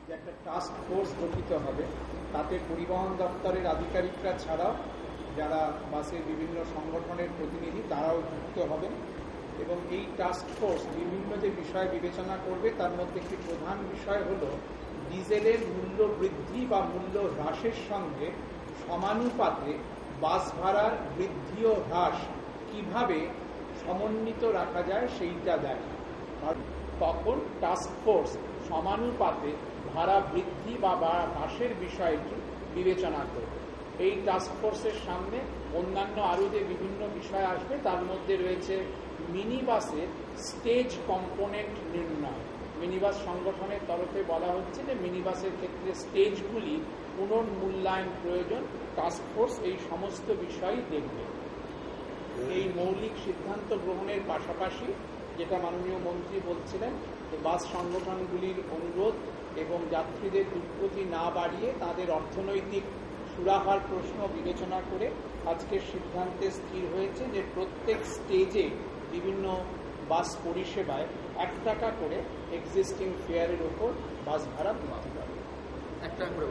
যে একটা task force গঠিত হবে, তাতে পরিবহন দপ্তরের আধিকারিকরা ছাড়াও যারা বাসের বিভিন্ন সংগঠনের প্রতিনিধি তারাও যুক্ত হবেন এবং এই টাস্ক ফোর্স বিভিন্ন যে বিষয় বিবেচনা করবে তার মধ্যে একটি প্রধান বিষয় হল ডিজেলের মূল্য বৃদ্ধি বা মূল্য হ্রাসের সঙ্গে সমানুপাতে বাস ভাড়ার বৃদ্ধি ও হ্রাস কিভাবে সমন্বিত রাখা যায় সেইটা দেখা। আর তখন টাস্ক ফোর্স সমানুপাতে ভাড়া বৃদ্ধি বা হ্রাসের বিষয়টি বিবেচনা করবে। এই টাস্ক ফোর্সের সামনে অন্যান্য আরও যে বিভিন্ন বিষয় আসবে তার মধ্যে রয়েছে মিনি বাসের স্টেজ কম্পোনেন্ট নির্ণয়। মিনিবাস সংগঠনের তরফে বলা হচ্ছে যে মিনিবাসের ক্ষেত্রে স্টেজগুলি পুনর্মূল্যায়ন প্রয়োজন। টাস্ক ফোর্স এই সমস্ত বিষয়ই দেখবে। এই মৌলিক সিদ্ধান্ত গ্রহণের পাশাপাশি যেটা মাননীয় মন্ত্রী বলছিলেন, বাস সংগঠনগুলির অনুরোধ এবং যাত্রীদের দুর্গতি না বাড়িয়ে তাদের অর্থনৈতিক সুরাহার প্রশ্ন বিবেচনা করে আজকের সিদ্ধান্তে স্থির হয়েছে যে প্রত্যেক স্টেজে বিভিন্ন বাস পরিষেবায় 1 টাকা করে এক্সিস্টিং ফেয়ারের ওপর বাস ভাড়া বৃদ্ধি পাবে। 1 টাকা করে